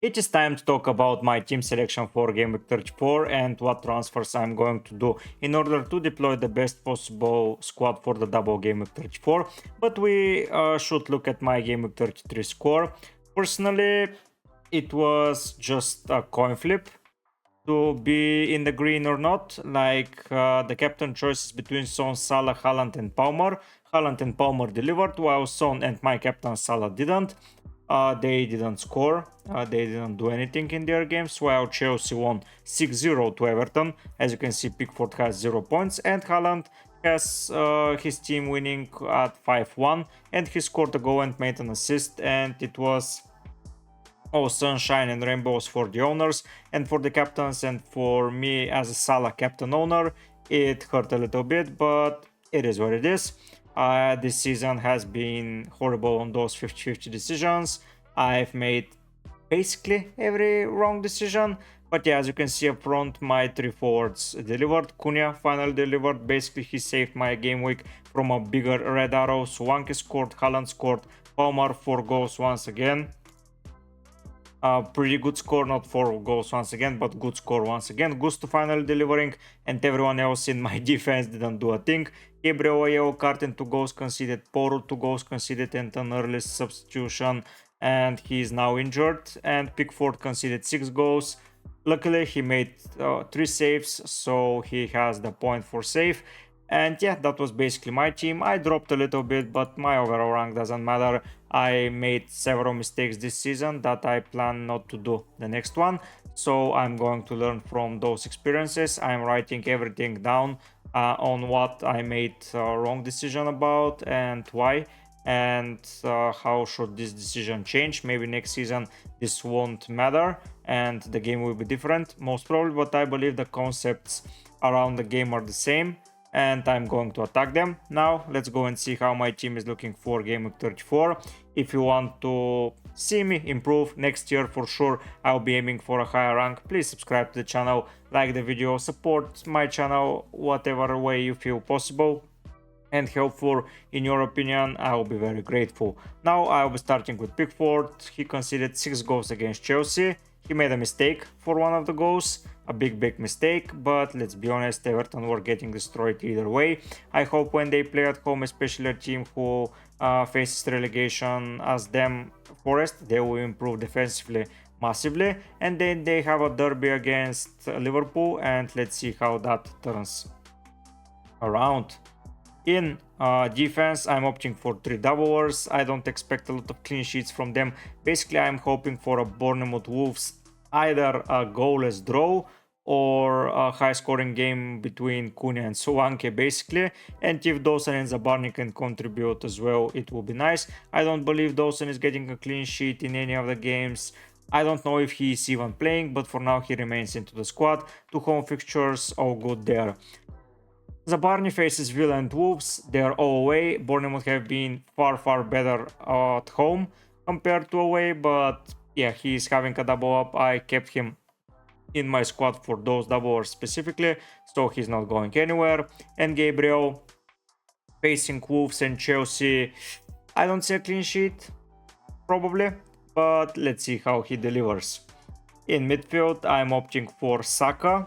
It is time to talk about my team selection for Gameweek 34 and what transfers I'm going to do in order to deploy the best possible squad for the double Gameweek 34. But we should look at my Gameweek 33 score. Personally, it was just a coin flip to be in the green or not. The captain choices between Son, Salah, Haaland, and Palmer. Haaland and Palmer delivered, while Son and my captain Salah didn't. They didn't score. They didn't do anything in their games, while Chelsea won 6-0 to Everton. As you can see, Pickford has 0 points, and Haaland has his team winning at 5-1, and he scored a goal and made an assist, and it was all sunshine and rainbows for the owners and for the captains, and for me as a Salah captain owner, it hurt a little bit, but it is what it is. This season has been horrible on those 50-50 decisions. I've made basically every wrong decision. But yeah, as you can see up front, my three forwards delivered. Cunha finally delivered. Basically, he saved my game week from a bigger red arrow. Solanke scored, Haaland scored, Palmer 4 goals once again. Pretty good score, not 4 goals once again, but good score once again. Gusto finally delivering, and everyone else in my defense didn't do a thing. Gabriel a yellow card and 2 goals conceded. Poro 2 goals conceded and an early substitution, and he is now injured. And Pickford conceded 6 goals. Luckily, he made 3 saves, so he has the point for save. And yeah, that was basically my team. I dropped a little bit, but my overall rank doesn't matter. I made several mistakes this season that I plan not to do the next one. So I'm going to learn from those experiences. I'm writing everything down on what I made wrong decision about and why, and how should this decision change. Maybe next season this won't matter and the game will be different, most probably, but I believe the concepts around the game are the same, and I'm going to attack them. Now let's go and see how my team is looking for Game Week 34. If you want to see me improve next year, for sure I'll be aiming for a higher rank. Please subscribe to the channel, like the video, support my channel whatever way you feel possible and helpful in your opinion. I will be very grateful. Now I'll be starting with Pickford. He conceded 6 goals against Chelsea. He made a mistake for one of the goals, a big mistake, but let's be honest, Everton were getting destroyed either way. I hope when they play at home, especially a team who faces relegation as them, Forest, they will improve defensively massively, and then they have a derby against Liverpool, and let's see how that turns around. In defense, I'm opting for 3 doublers. I don't expect a lot of clean sheets from them. Basically, I'm hoping for a Bournemouth Wolves, either a goalless draw or a high scoring game between Cunha and Solanke, basically. And if Dawson and Zabarni can contribute as well, it will be nice. I don't believe Dawson is getting a clean sheet in any of the games. I don't know if he is even playing, but for now he remains into the squad. 2 home fixtures, all good there. Zabarni faces Villa and Wolves. They are all away. Bournemouth have been far better at home compared to away, but yeah, he is having a double up. I kept him in my squad for those doublers specifically, so he's not going anywhere. And Gabriel facing Wolves and Chelsea, I don't see a clean sheet, probably, but let's see how he delivers. In midfield, I'm opting for Saka,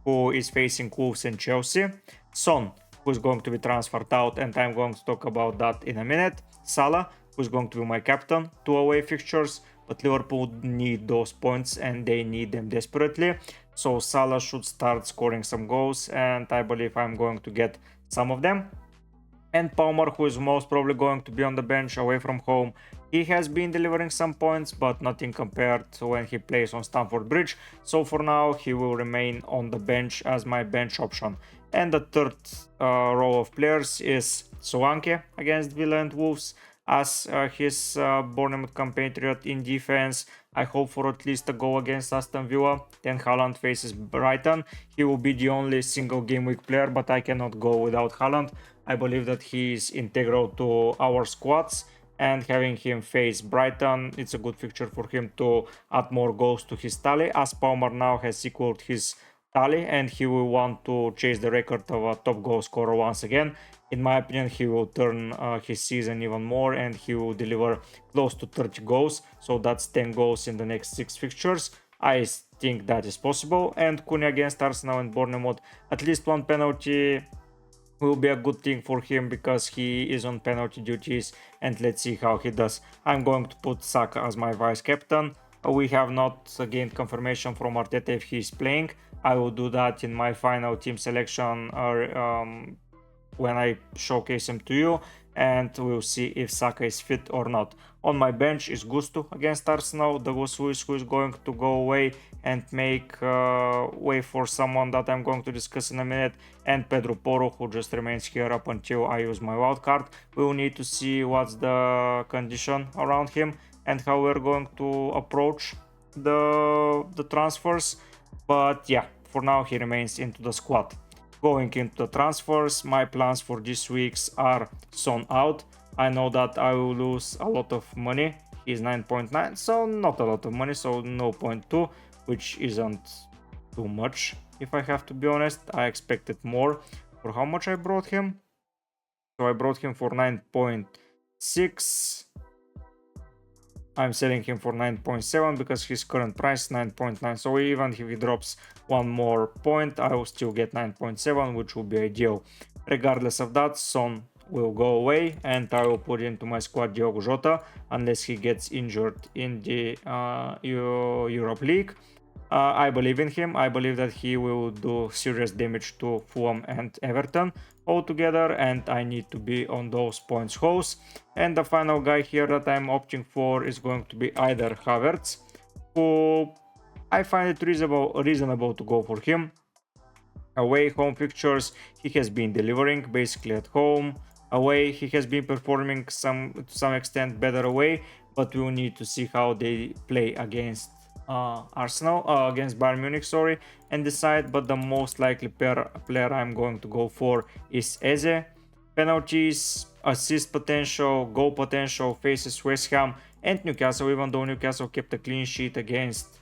who is facing Wolves and Chelsea. Son, who's going to be transferred out, and I'm going to talk about that in a minute. Salah, who's going to be my captain. 2 away fixtures, but Liverpool need those points and they need them desperately. So Salah should start scoring some goals, and I believe I'm going to get some of them. And Palmer, who is most probably going to be on the bench away from home. He has been delivering some points, but nothing compared to when he plays on Stamford Bridge. So for now, he will remain on the bench as my bench option. And the third row of players is Solanke against Villa and Wolves as his Bournemouth compatriot in defense. I hope for at least a goal against Aston Villa. Then Haaland faces Brighton. He will be the only single game week player, but I cannot go without Haaland. I believe that he is integral to our squads, and having him face Brighton, it's a good fixture for him to add more goals to his tally, as Palmer now has equaled his tally, and he will want to chase the record of a top goal scorer once again. In my opinion, he will turn his season even more, and he will deliver close to 30 goals. So that's 10 goals in the next 6 fixtures. I think that is possible. And Cunha against Arsenal and Bournemouth, at least one penalty will be a good thing for him because he is on penalty duties, and let's see how he does. I'm going to put Saka as my vice captain. We have not gained confirmation from Arteta if he is playing. I will do that in my final team selection when I showcase him to you, and we'll see if Saka is fit or not. On my bench is Gusto against Arsenal, Douglas Luiz, who is going to go away and make way for someone that I'm going to discuss in a minute, and Pedro Porro, who just remains here up until I use my wildcard. We will need to see what's the condition around him and how we're going to approach the transfers, but yeah, for now he remains into the squad. Going into the transfers, my plans for this week's are Son out. I know that I will lose a lot of money. He's 9.9, so not a lot of money, so 0.2, which isn't too much if I have to be honest. I expected more. For how much I brought him? So I brought him for 9.6. I'm selling him for 9.7 because his current price is 9.9. So even if he drops one more point, I will still get 9.7, which will be ideal. Regardless of that, Son will go away, and I will put into my squad Diogo Jota unless he gets injured in the Europe League. I believe in him. I believe that he will do serious damage to Fulham and Everton altogether, and I need to be on those points holes. And the final guy here that I'm opting for is going to be either Havertz, who I find it reasonable to go for him. Away home fixtures, he has been delivering basically at home. Away, he has been performing to some extent better away, but we'll need to see how they play against against Bayern Munich, sorry, and decide. But the most likely player I'm going to go for is Eze. Penalties, assist potential, goal potential, faces West Ham and Newcastle. Even though Newcastle kept a clean sheet against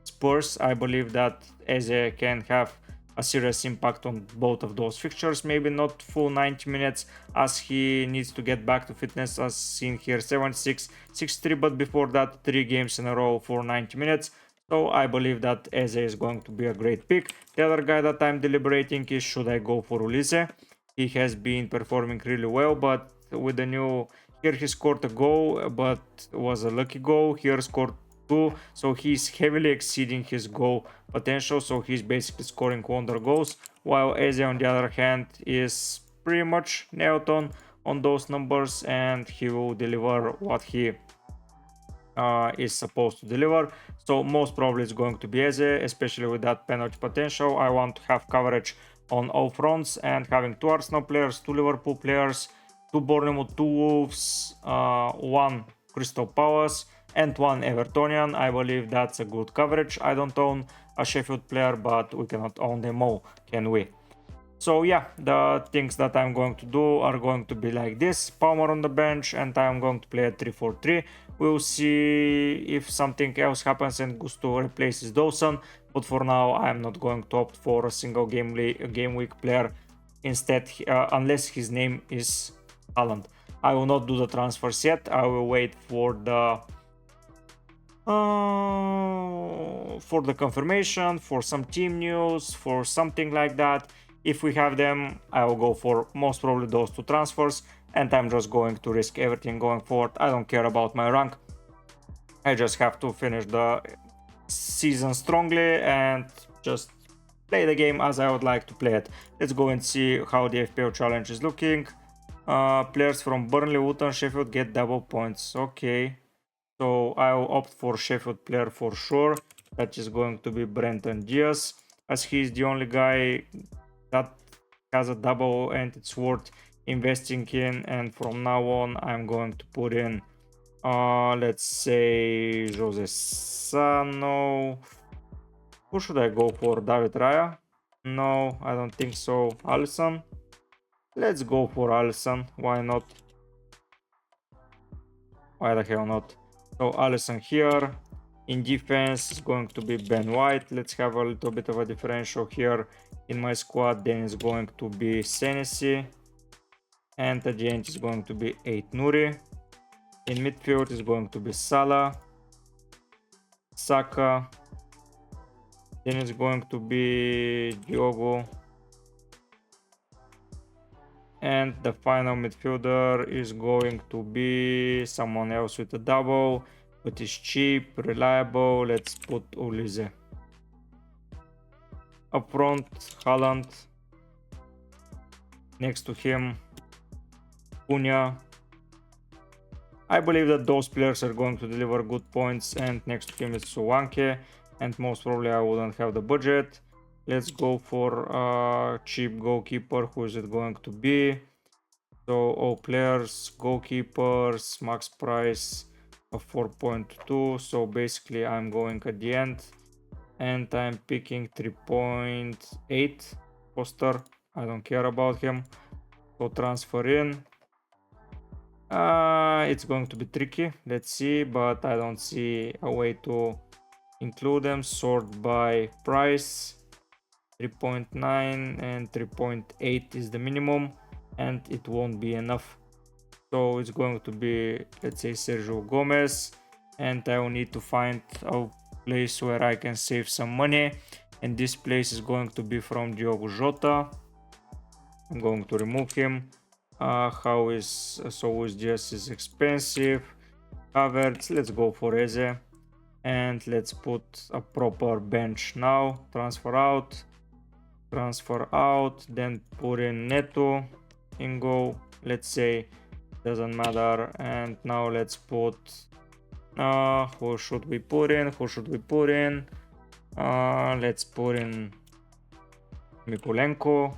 Spurs, I believe that Eze can have a serious impact on both of those fixtures. Maybe not full 90 minutes as he needs to get back to fitness, as seen here, 76, 63, but before that 3 games in a row for 90 minutes. So I believe that Eze is going to be a great pick. The other guy that I'm deliberating is should I go for Ulisse. He has been performing really well, but with the new, here he scored a goal, but was a lucky goal. Here scored 2, so he's heavily exceeding his goal potential, so he's basically scoring wonder goals, while Eze on the other hand is pretty much nailed on those numbers, and he will deliver what he is supposed to deliver. So most probably it's going to be Eze, especially with that penalty potential. I want to have coverage on all fronts, and having 2 Arsenal players, 2 Liverpool players, 2 Bournemouth, 2 Wolves, 1 Crystal Palace and 1 Evertonian, I believe that's a good coverage. I don't own a Sheffield player, but we cannot own them all, can we? So yeah, the things that I'm going to do are going to be like this: Palmer on the bench, and I'm going to play a 3-4-3. We'll see if something else happens and Gusto replaces Dawson, but for now I'm not going to opt for a single game week player instead, unless his name is Haaland. I will not do the transfers yet. I will wait for the confirmation, for some team news, for something like that. If we have them, I will go for most probably those 2 transfers, and I'm just going to risk everything going forward. I don't care about my rank. I just have to finish the season strongly and just play the game as I would like to play it. Let's go and see how the FPL challenge is looking. Players from Burnley, Luton, Sheffield get double points. Okay. So I will opt for Sheffield player for sure. That is going to be Brenton Diaz, as he's the only guy that has a double and it's worth investing in. And from now on, I'm going to put in, let's say, Jose Sano. Who should I go for? David Raya? No, I don't think so. Alisson? Let's go for Alisson. Why not? Why the hell not? So Alisson here. In defense is going to be Ben White. Let's have a little bit of a differential here in my squad. Then it's going to be Senesi. And at the end is going to be 8 Nuri. In midfield is going to be Salah, Saka. Then it's going to be Diogo. And the final midfielder is going to be someone else with a double, but is cheap, reliable. Let's put Ulize. Up front, Haaland. Next to him, Cunha. I believe that those players are going to deliver good points, and next to him is Solanke, and most probably I wouldn't have the budget. Let's go for a cheap goalkeeper. Who is it going to be? So all players, goalkeepers, max price of 4.2. So basically I'm going at the end and I'm picking 3.8 Foster. I don't care about him. So transfer in. It's going to be tricky. Let's see, but I don't see a way to include them. Sort by price. 3.9 and 3.8 is the minimum, and it won't be enough. So it's going to be, let's say, Sergio Gomez, and I will need to find a place where I can save some money, and this place is going to be from Diogo Jota. I'm going to remove him. How is just is expensive. Havertz, let's go for Eze, and let's put a proper bench now. Transfer out, then put in Neto in goal. Let's say doesn't matter. And now let's put who should we put in? Let's put in Mikulenko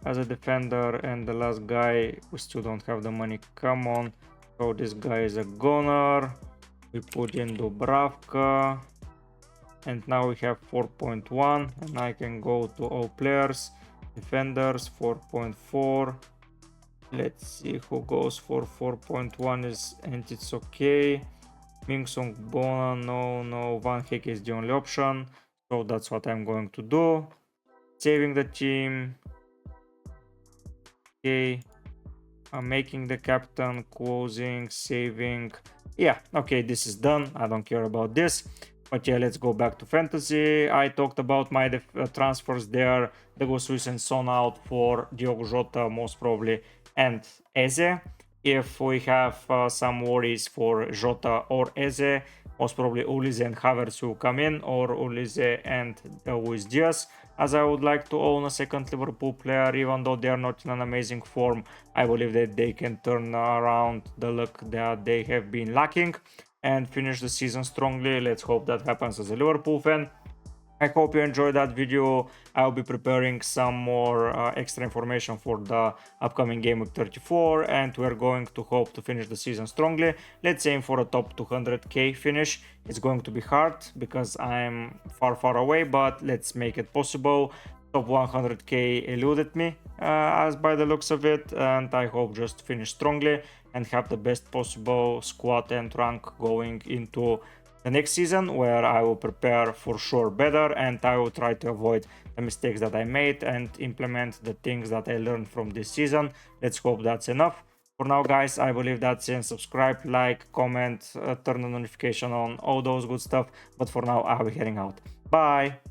as a defender, and the last guy, we still don't have the money. Come on. So this guy is a goner. We put in Dubravka, and now we have 4.1, and I can go to all players. Defenders 4.4. Let's see who goes for 4.1 is, and it's okay. Mingsong Bona, no, Van Heek is the only option, so that's what I'm going to do. Saving the team. Okay, I'm making the captain, closing, saving. Yeah, okay, this is done. I don't care about this. But yeah, let's go back to fantasy. I talked about my transfers there. Dago Suis and Son out for Diogo Jota, most probably, and Eze. If we have some worries for Jota or Eze, most probably Ulize and Havertz will come in, or Ulize and Luis Diaz, as I would like to own a second Liverpool player. Even though they are not in an amazing form, I believe that they can turn around the luck that they have been lacking and finish the season strongly. Let's hope that happens as a Liverpool fan. I hope you enjoyed that video. I'll be preparing some more extra information for the upcoming Gameweek 34, and we're going to hope to finish the season strongly. Let's aim for a top 200k finish. It's going to be hard because I'm far away, but let's make it possible. Top 100k eluded me as by the looks of it, and I hope just to finish strongly and have the best possible squad and rank going into the next season, where I will prepare for sure better, and I will try to avoid the mistakes that I made and implement the things that I learned from this season. Let's hope that's enough. For now, guys, I believe that's it. Subscribe, like, comment, turn the notification on, all those good stuff. But for now, I'll be heading out. Bye!